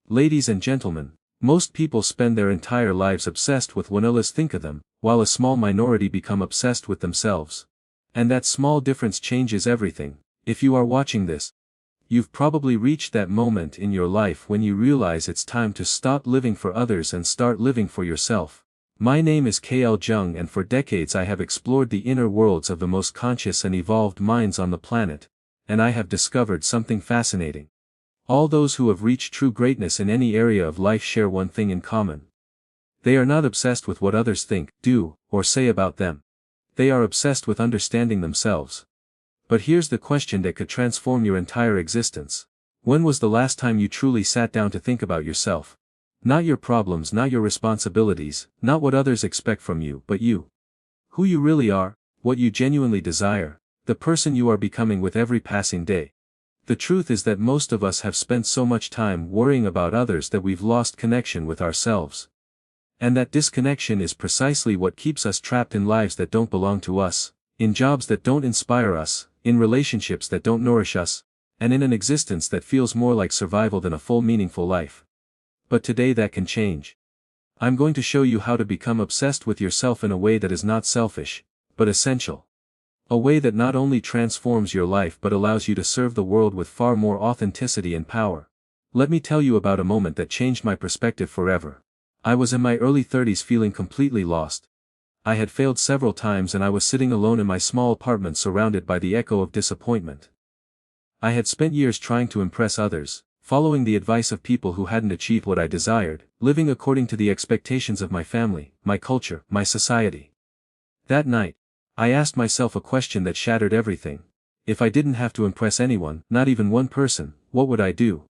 Ladies and gentlemen, most people spend their entire lives obsessed with what others think of them, while a small minority become obsessed with themselves. And that small difference changes everything. If you are watching this, you've probably reached that moment in your life when you realize it's time to stop living for others and start living for yourself. My name is Carl Jung, and for decades I have explored the inner worlds of the most conscious and evolved minds on the planet, and I have discovered something fascinating. All those who have reached true greatness in any area of life share one thing in common. They are not obsessed with what others think, do, or say about them. They are obsessed with understanding themselves. But here's the question that could transform your entire existence. When was the last time you truly sat down to think about yourself? Not your problems, not your responsibilities, not what others expect from you, but you. Who you really are, what you genuinely desire, the person you are becoming with every passing day. The truth is that most of us have spent so much time worrying about others that we've lost connection with ourselves. And that disconnection is precisely what keeps us trapped in lives that don't belong to us, in jobs that don't inspire us, in relationships that don't nourish us, and in an existence that feels more like survival than a full meaningful life. But today that can change. I'm going to show you how to become obsessed with yourself in a way that is not selfish, but essential. A way that not only transforms your life but allows you to serve the world with far more authenticity and power. Let me tell you about a moment that changed my perspective forever. I was in my early 30s feeling completely lost. I had failed several times and I was sitting alone in my small apartment surrounded by the echo of disappointment. I had spent years trying to impress others, following the advice of people who hadn't achieved what I desired, living according to the expectations of my family, my culture, my society. That night, I asked myself a question that shattered everything. If I didn't have to impress anyone, not even one person, what would I do?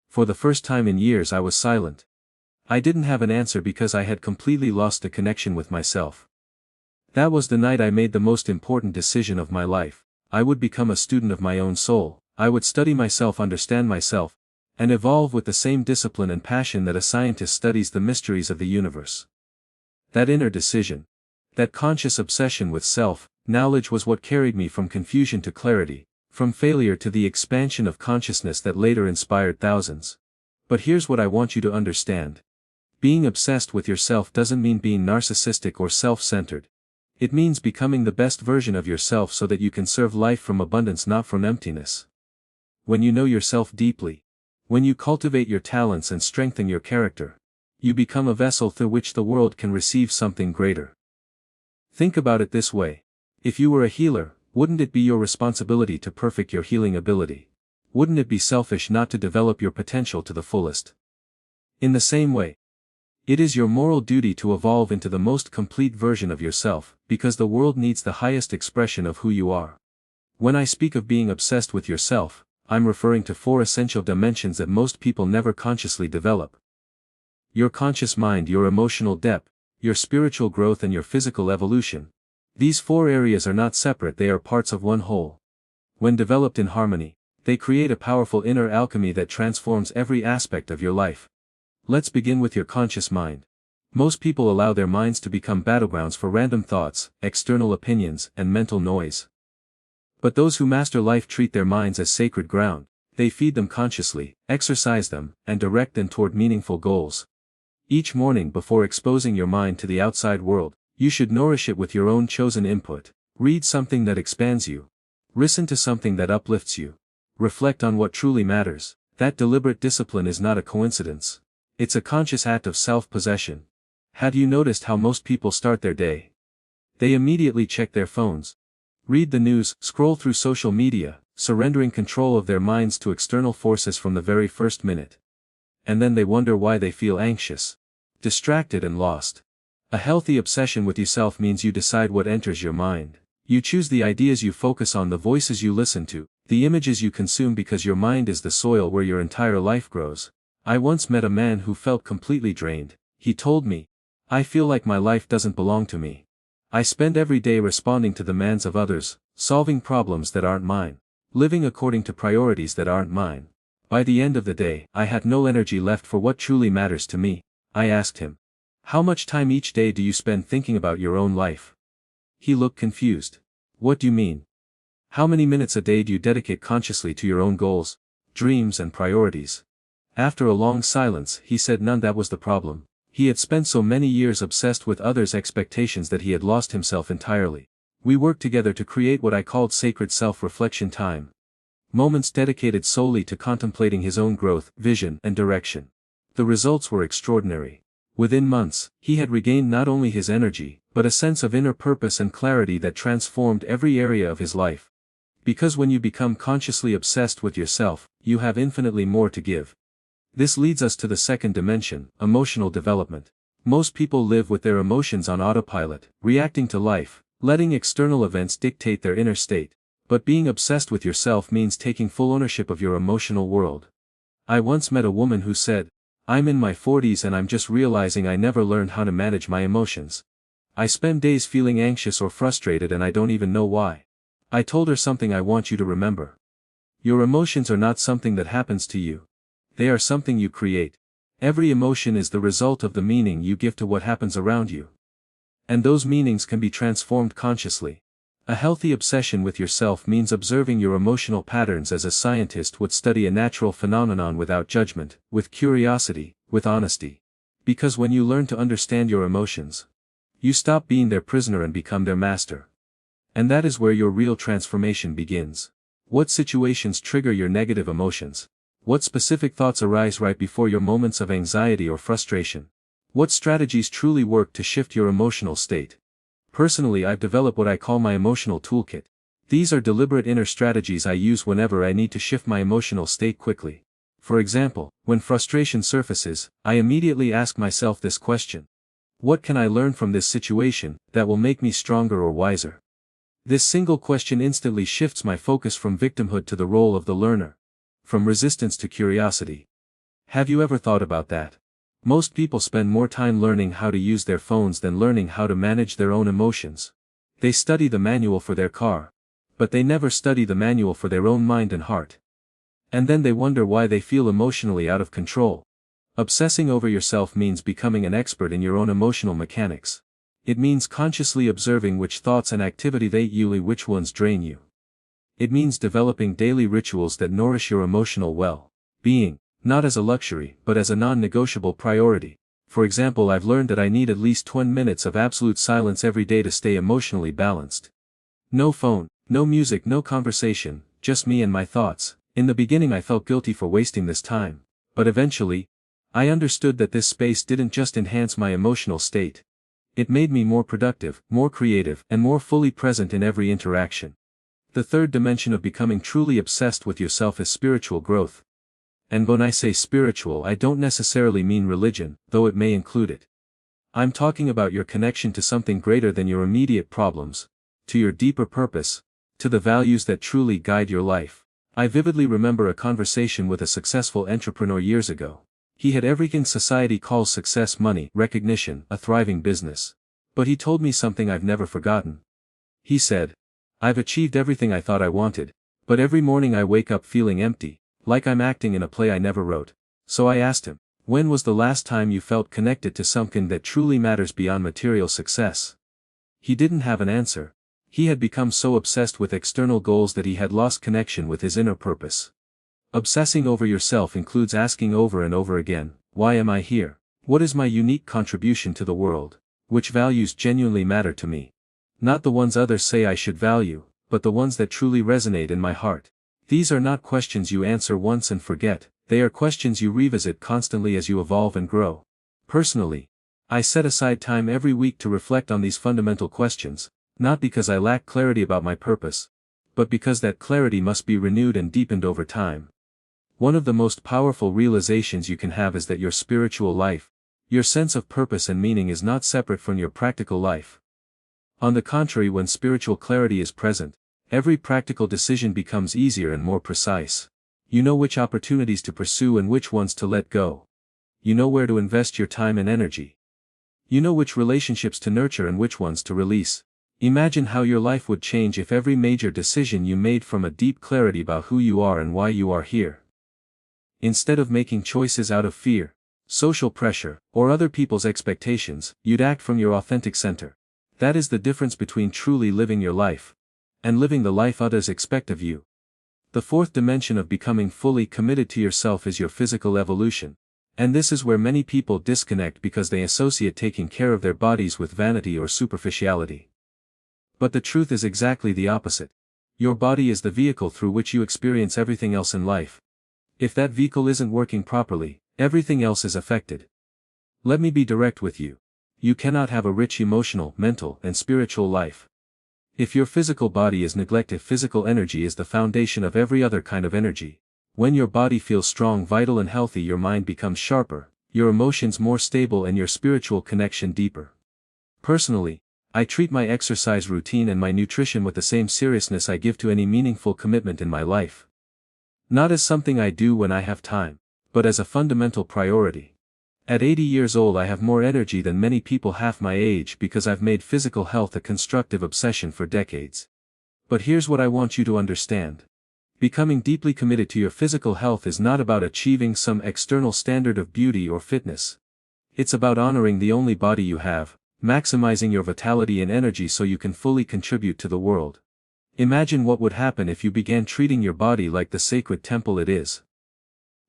For the first time in years I was silent. I didn't have an answer because I had completely lost the connection with myself. That was the night I made the most important decision of my life. I would become a student of my own soul. I would study myself, understand myself, and evolve with the same discipline and passion that a scientist studies the mysteries of the universe. That inner decision, that conscious obsession with self-knowledge was what carried me from confusion to clarity, from failure to the expansion of consciousness that later inspired thousands. But here's what I want you to understand. Being obsessed with yourself doesn't mean being narcissistic or self-centered. It means becoming the best version of yourself so that you can serve life from abundance, not from emptiness. When you know yourself deeply, when you cultivate your talents and strengthen your character, you become a vessel through which the world can receive something greater. Think about it this way. If you were a healer, wouldn't it be your responsibility to perfect your healing ability? Wouldn't it be selfish not to develop your potential to the fullest? In the same way, it is your moral duty to evolve into the most complete version of yourself, because the world needs the highest expression of who you are. When I speak of being obsessed with yourself, I'm referring to 4 essential dimensions that most people never consciously develop. Your conscious mind, your emotional depth, your spiritual growth, and your physical evolution. These 4 areas are not separate, they are parts of one whole. When developed in harmony, they create a powerful inner alchemy that transforms every aspect of your life. Let's begin with your conscious mind. Most people allow their minds to become battlegrounds for random thoughts, external opinions, and mental noise. But those who master life treat their minds as sacred ground. They feed them consciously, exercise them, and direct them toward meaningful goals. Each morning before exposing your mind to the outside world, you should nourish it with your own chosen input. Read something that expands you. Listen to something that uplifts you. Reflect on what truly matters. That deliberate discipline is not a coincidence. It's a conscious act of self-possession. Have you noticed how most people start their day? They immediately check their phones, read the news, scroll through social media, surrendering control of their minds to external forces from the very first minute. And then they wonder why they feel anxious, distracted, and lost. A healthy obsession with yourself means you decide what enters your mind. You choose the ideas you focus on, the voices you listen to, the images you consume, because your mind is the soil where your entire life grows. I once met a man who felt completely drained. He told me, "I feel like my life doesn't belong to me. I spend every day responding to the demands of others, solving problems that aren't mine, living according to priorities that aren't mine. By the end of the day, I had no energy left for what truly matters to me." I asked him, "How much time each day do you spend thinking about your own life?" He looked confused. "What do you mean? How many minutes a day do you dedicate consciously to your own goals, dreams, and priorities?" After a long silence, he said none. That was the problem. He had spent so many years obsessed with others' expectations that he had lost himself entirely. We worked together to create what I called sacred self-reflection time. Moments dedicated solely to contemplating his own growth, vision, and direction. The results were extraordinary. Within months, he had regained not only his energy, but a sense of inner purpose and clarity that transformed every area of his life. Because when you become consciously obsessed with yourself, you have infinitely more to give. This leads us to the second dimension, emotional development. Most people live with their emotions on autopilot, reacting to life, letting external events dictate their inner state. But being obsessed with yourself means taking full ownership of your emotional world. I once met a woman who said, "I'm in my 40s and I'm just realizing I never learned how to manage my emotions. I spend days feeling anxious or frustrated and I don't even know why." I told her something I want you to remember. Your emotions are not something that happens to you. They are something you create. Every emotion is the result of the meaning you give to what happens around you. And those meanings can be transformed consciously. A healthy obsession with yourself means observing your emotional patterns as a scientist would study a natural phenomenon without judgment, with curiosity, with honesty. Because when you learn to understand your emotions, you stop being their prisoner and become their master. And that is where your real transformation begins. What situations trigger your negative emotions? What specific thoughts arise right before your moments of anxiety or frustration? What strategies truly work to shift your emotional state? Personally, I've developed what I call my emotional toolkit. These are deliberate inner strategies I use whenever I need to shift my emotional state quickly. For example, when frustration surfaces, I immediately ask myself this question. What can I learn from this situation that will make me stronger or wiser? This single question instantly shifts my focus from victimhood to the role of the learner. From resistance to curiosity. Have you ever thought about that? Most people spend more time learning how to use their phones than learning how to manage their own emotions. They study the manual for their car, but they never study the manual for their own mind and heart. And then they wonder why they feel emotionally out of control. Obsessing over yourself means becoming an expert in your own emotional mechanics. It means consciously observing which thoughts and activity they fuel, which ones drain you. It means developing daily rituals that nourish your emotional well-being, not as a luxury, but as a non-negotiable priority. For example, I've learned that I need at least 20 minutes of absolute silence every day to stay emotionally balanced. No phone, no music, no conversation, just me and my thoughts. In the beginning I felt guilty for wasting this time, but eventually, I understood that this space didn't just enhance my emotional state. It made me more productive, more creative, and more fully present in every interaction. The third dimension of becoming truly obsessed with yourself is spiritual growth. And when I say spiritual, I don't necessarily mean religion, though it may include it. I'm talking about your connection to something greater than your immediate problems, to your deeper purpose, to the values that truly guide your life. I vividly remember a conversation with a successful entrepreneur years ago. He had everything society calls success: money, recognition, a thriving business. But he told me something I've never forgotten. He said, "I've achieved everything I thought I wanted, but every morning I wake up feeling empty, like I'm acting in a play I never wrote." So I asked him, when was the last time you felt connected to something that truly matters beyond material success? He didn't have an answer. He had become so obsessed with external goals that he had lost connection with his inner purpose. Obsessing over yourself includes asking over and over again, why am I here? What is my unique contribution to the world? Which values genuinely matter to me? Not the ones others say I should value, but the ones that truly resonate in my heart. These are not questions you answer once and forget, they are questions you revisit constantly as you evolve and grow. Personally, I set aside time every week to reflect on these fundamental questions, not because I lack clarity about my purpose, but because that clarity must be renewed and deepened over time. One of the most powerful realizations you can have is that your spiritual life, your sense of purpose and meaning, is not separate from your practical life. On the contrary, when spiritual clarity is present, every practical decision becomes easier and more precise. You know which opportunities to pursue and which ones to let go. You know where to invest your time and energy. You know which relationships to nurture and which ones to release. Imagine how your life would change if every major decision you made from a deep clarity about who you are and why you are here. Instead of making choices out of fear, social pressure, or other people's expectations, you'd act from your authentic center. That is the difference between truly living your life and living the life others expect of you. The fourth dimension of becoming fully committed to yourself is your physical evolution. And this is where many people disconnect because they associate taking care of their bodies with vanity or superficiality. But the truth is exactly the opposite. Your body is the vehicle through which you experience everything else in life. If that vehicle isn't working properly, everything else is affected. Let me be direct with you. You cannot have a rich emotional, mental, and spiritual life if your physical body is neglected. Physical energy is the foundation of every other kind of energy. When your body feels strong, vital, and healthy, your mind becomes sharper, your emotions more stable, and your spiritual connection deeper. Personally, I treat my exercise routine and my nutrition with the same seriousness I give to any meaningful commitment in my life. Not as something I do when I have time, but as a fundamental priority. At 80 years old, I have more energy than many people half my age because I've made physical health a constructive obsession for decades. But here's what I want you to understand. Becoming deeply committed to your physical health is not about achieving some external standard of beauty or fitness. It's about honoring the only body you have, maximizing your vitality and energy so you can fully contribute to the world. Imagine what would happen if you began treating your body like the sacred temple it is.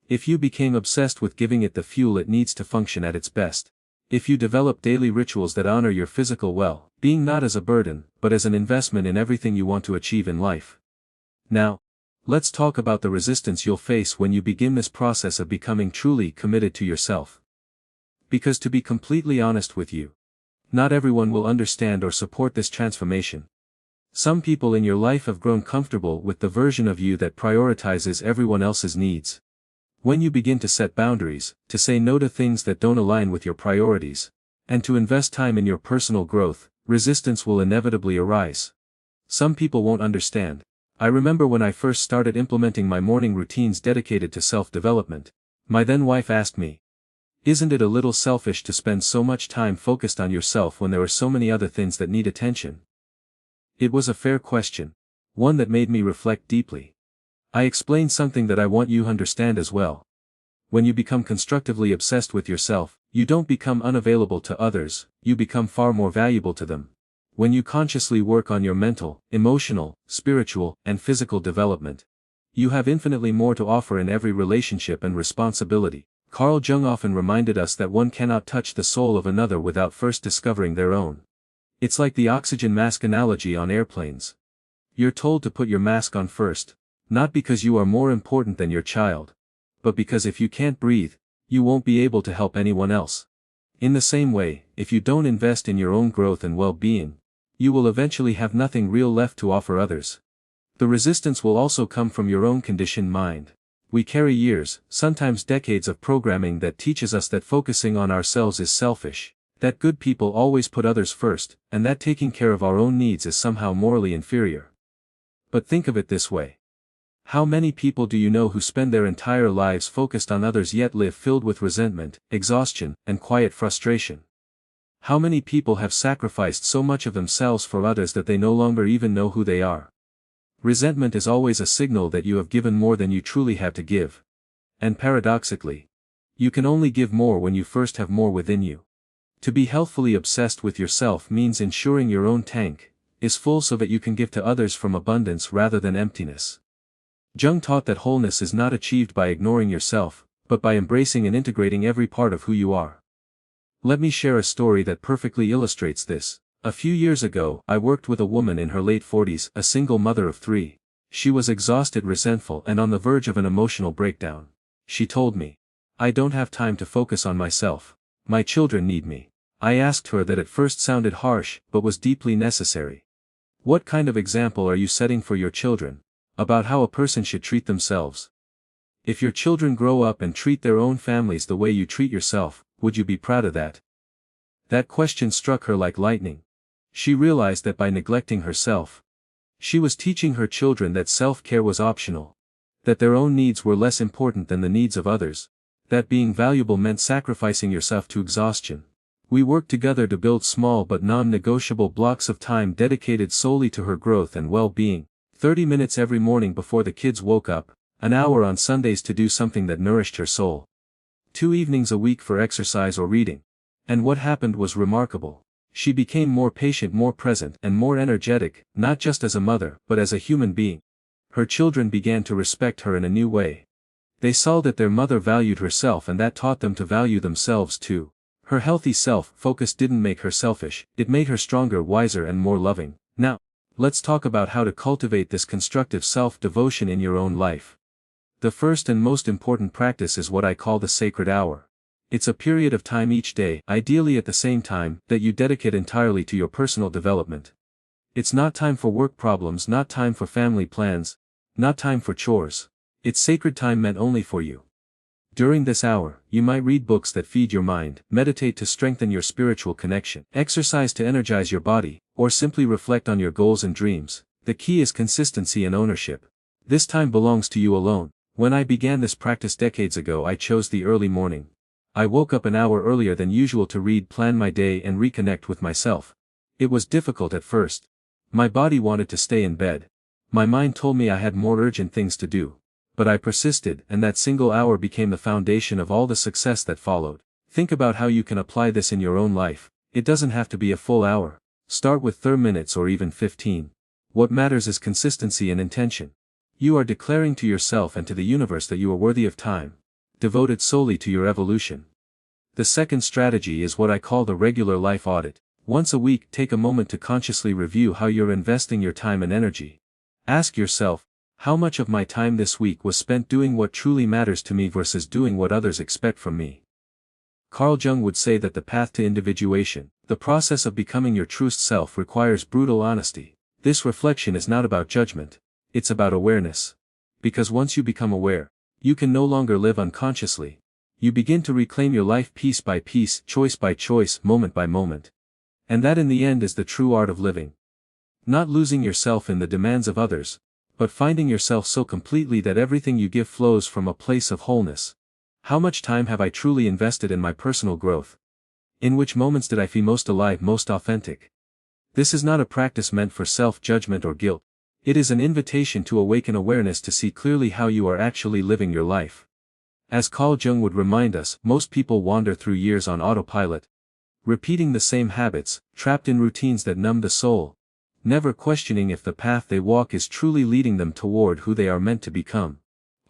If you became obsessed with giving it the fuel it needs to function at its best. If you develop daily rituals that honor your physical well-being not as a burden, but as an investment in everything you want to achieve in life. Now, let's talk about the resistance you'll face when you begin this process of becoming truly committed to yourself. Because to be completely honest with you, not everyone will understand or support this transformation. Some people in your life have grown comfortable with the version of you that prioritizes everyone else's needs. When you begin to set boundaries, to say no to things that don't align with your priorities, and to invest time in your personal growth, resistance will inevitably arise. Some people won't understand. I remember when I first started implementing my morning routines dedicated to self-development, my then wife asked me, "Isn't it a little selfish to spend so much time focused on yourself when there are so many other things that need attention?" It was a fair question, one that made me reflect deeply. I explained something that I want you to understand as well. When you become constructively obsessed with yourself, you don't become unavailable to others, you become far more valuable to them. When you consciously work on your mental, emotional, spiritual, and physical development, you have infinitely more to offer in every relationship and responsibility. Carl Jung often reminded us that one cannot touch the soul of another without first discovering their own. It's like the oxygen mask analogy on airplanes. You're told to put your mask on first. Not because you are more important than your child, but because if you can't breathe, you won't be able to help anyone else. In the same way, if you don't invest in your own growth and well-being, you will eventually have nothing real left to offer others. The resistance will also come from your own conditioned mind. We carry years, sometimes decades of programming that teaches us that focusing on ourselves is selfish, that good people always put others first, and that taking care of our own needs is somehow morally inferior. But think of it this way. How many people do you know who spend their entire lives focused on others yet live filled with resentment, exhaustion, and quiet frustration? How many people have sacrificed so much of themselves for others that they no longer even know who they are? Resentment is always a signal that you have given more than you truly have to give. And paradoxically, you can only give more when you first have more within you. To be healthfully obsessed with yourself means ensuring your own tank is full so that you can give to others from abundance rather than emptiness. Jung taught that wholeness is not achieved by ignoring yourself, but by embracing and integrating every part of who you are. Let me share a story that perfectly illustrates this. A few years ago, I worked with a woman in her late 40s, a single mother of 3. She was exhausted, resentful, and on the verge of an emotional breakdown. She told me, "I don't have time to focus on myself. My children need me." I asked her that at first sounded harsh, but was deeply necessary. What kind of example are you setting for your children about how a person should treat themselves? If your children grow up and treat their own families the way you treat yourself, would you be proud of that? That question struck her like lightning. She realized that by neglecting herself, she was teaching her children that self-care was optional, that their own needs were less important than the needs of others, that being valuable meant sacrificing yourself to exhaustion. We worked together to build small but non-negotiable blocks of time dedicated solely to her growth and well-being. 30 minutes every morning before the kids woke up, an hour on Sundays to do something that nourished her soul. 2 evenings a week for exercise or reading. And what happened was remarkable. She became more patient, more present, and more energetic, not just as a mother, but as a human being. Her children began to respect her in a new way. They saw that their mother valued herself, and that taught them to value themselves too. Her healthy self-focus didn't make her selfish, it made her stronger, wiser, and more loving. Now, let's talk about how to cultivate this constructive self-devotion in your own life. The first and most important practice is what I call the sacred hour. It's a period of time each day, ideally at the same time, that you dedicate entirely to your personal development. It's not time for work problems, not time for family plans, not time for chores. It's sacred time meant only for you. During this hour, you might read books that feed your mind, meditate to strengthen your spiritual connection, exercise to energize your body, or simply reflect on your goals and dreams. The key is consistency and ownership. This time belongs to you alone. When I began this practice decades ago, I chose the early morning. I woke up an hour earlier than usual to read, plan my day, and reconnect with myself. It was difficult at first. My body wanted to stay in bed. My mind told me I had more urgent things to do. But I persisted, and that single hour became the foundation of all the success that followed. Think about how you can apply this in your own life. It doesn't have to be a full hour. Start with 30 minutes or even 15. What matters is consistency and intention. You are declaring to yourself and to the universe that you are worthy of time, devoted solely to your evolution. The second strategy is what I call the regular life audit. Once a week, take a moment to consciously review how you're investing your time and energy. Ask yourself, how much of my time this week was spent doing what truly matters to me versus doing what others expect from me? Carl Jung would say that the path to individuation, the process of becoming your truest self, requires brutal honesty. This reflection is not about judgment. It's about awareness. Because once you become aware, you can no longer live unconsciously. You begin to reclaim your life piece by piece, choice by choice, moment by moment. And that in the end is the true art of living. Not losing yourself in the demands of others, but finding yourself so completely that everything you give flows from a place of wholeness. How much time have I truly invested in my personal growth? In which moments did I feel most alive, most authentic? This is not a practice meant for self-judgment or guilt. It is an invitation to awaken awareness, to see clearly how you are actually living your life. As Carl Jung would remind us, most people wander through years on autopilot, repeating the same habits, trapped in routines that numb the soul, never questioning if the path they walk is truly leading them toward who they are meant to become.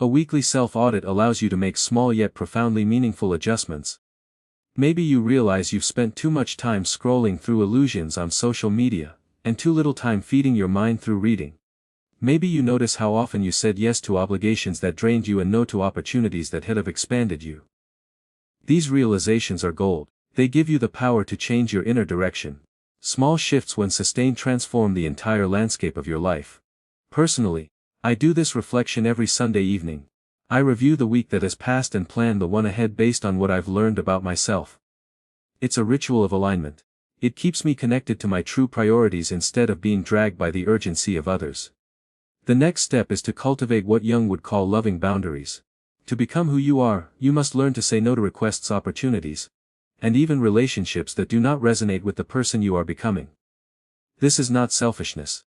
A weekly self-audit allows you to make small yet profoundly meaningful adjustments. Maybe you realize you've spent too much time scrolling through illusions on social media, and too little time feeding your mind through reading. Maybe you notice how often you said yes to obligations that drained you and no to opportunities that had have expanded you. These realizations are gold. They give you the power to change your inner direction. Small shifts when sustained transform the entire landscape of your life. Personally, I do this reflection every Sunday evening. I review the week that has passed and plan the one ahead based on what I've learned about myself. It's a ritual of alignment. It keeps me connected to my true priorities instead of being dragged by the urgency of others. The next step is to cultivate what Jung would call loving boundaries. To become who you are, you must learn to say no to requests, opportunities, and even relationships that do not resonate with the person you are becoming. This is not selfishness.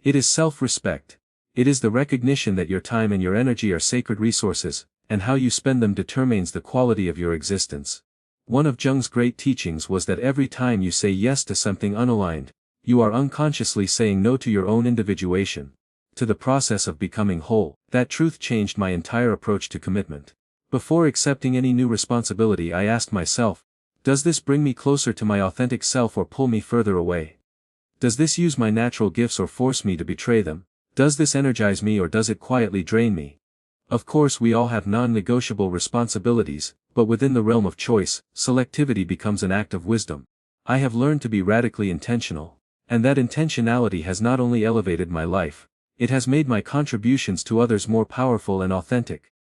It is self-respect. It is the recognition that your time and your energy are sacred resources, and how you spend them determines the quality of your existence. One of Jung's great teachings was that every time you say yes to something unaligned, you are unconsciously saying no to your own individuation, to the process of becoming whole. That truth changed my entire approach to commitment. Before accepting any new responsibility, I asked myself, does this bring me closer to my authentic self or pull me further away? Does this use my natural gifts or force me to betray them? Does this energize me or does it quietly drain me? Of course, we all have non-negotiable responsibilities, but within the realm of choice, selectivity becomes an act of wisdom. I have learned to be radically intentional, and that intentionality has not only elevated my life, it has made my contributions to others more powerful and authentic.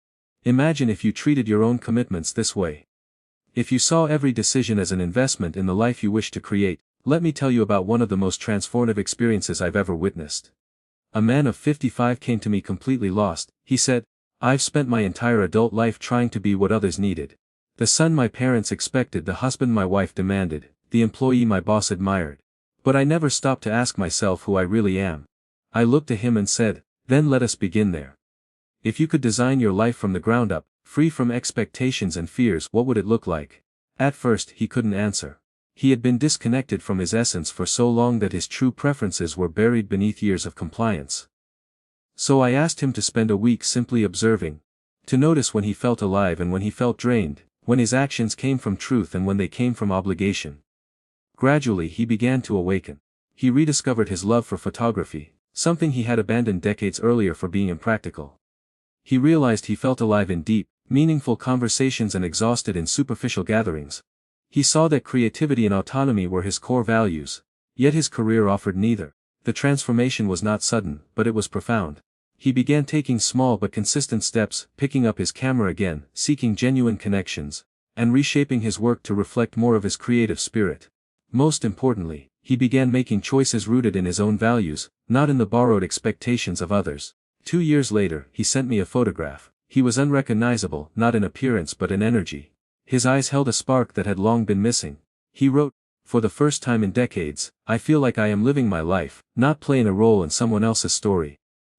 Imagine if you treated your own commitments this way. If you saw every decision as an investment in the life you wish to create. Let me tell you about one of the most transformative experiences I've ever witnessed. A man of 55 came to me completely lost. He said, I've spent my entire adult life trying to be what others needed. The son my parents expected, the husband my wife demanded, the employee my boss admired. But I never stopped to ask myself who I really am. I looked at him and said, then let us begin there. If you could design your life from the ground up, free from expectations and fears, what would it look like? At first, he couldn't answer. He had been disconnected from his essence for so long that his true preferences were buried beneath years of compliance. So I asked him to spend a week simply observing. To notice when he felt alive and when he felt drained, when his actions came from truth and when they came from obligation. Gradually he began to awaken. He rediscovered his love for photography, something he had abandoned decades earlier for being impractical. He realized he felt alive in deep, meaningful conversations and exhausted in superficial gatherings. He saw that creativity and autonomy were his core values, yet his career offered neither. The transformation was not sudden, but it was profound. He began taking small but consistent steps, picking up his camera again, seeking genuine connections, and reshaping his work to reflect more of his creative spirit. Most importantly, he began making choices rooted in his own values, not in the borrowed expectations of others. 2 years later, he sent me a photograph. He was unrecognizable, not in appearance but in energy. His eyes held a spark that had long been missing. He wrote, "For the first time in decades, I feel like I am living my life, not playing a role in someone else's story."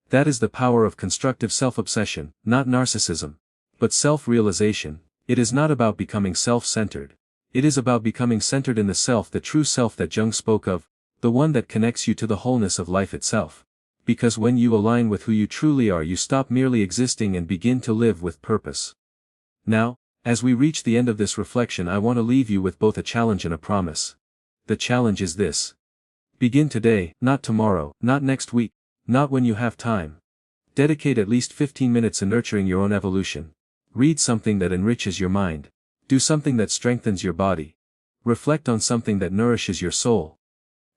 That is the power of constructive self-obsession, not narcissism, but self-realization. It is not about becoming self-centered. It is about becoming centered in the self, the true self that Jung spoke of, the one that connects you to the wholeness of life itself. Because when you align with who you truly are, you stop merely existing and begin to live with purpose. Now, as we reach the end of this reflection, I want to leave you with both a challenge and a promise. The challenge is this. Begin today, not tomorrow, not next week, not when you have time. Dedicate at least 15 minutes to nurturing your own evolution. Read something that enriches your mind. Do something that strengthens your body. Reflect on something that nourishes your soul.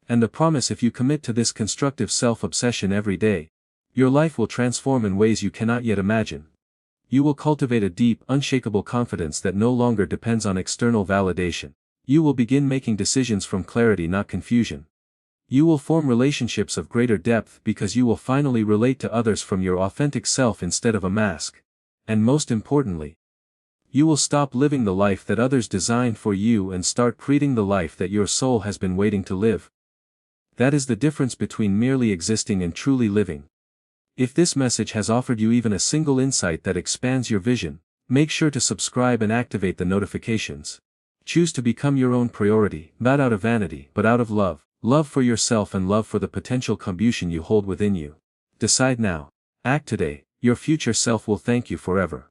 And the promise: if you commit to this constructive self-obsession every day, your life will transform in ways you cannot yet imagine. You will cultivate a deep, unshakable confidence that no longer depends on external validation. You will begin making decisions from clarity, not confusion. You will form relationships of greater depth because you will finally relate to others from your authentic self instead of a mask. And most importantly, you will stop living the life that others designed for you and start creating the life that your soul has been waiting to live. That is the difference between merely existing and truly living. If this message has offered you even a single insight that expands your vision, make sure to subscribe and activate the notifications. Choose to become your own priority, not out of vanity, but out of love. Love for yourself and love for the potential contribution you hold within you. Decide now. Act today. Your future self will thank you forever.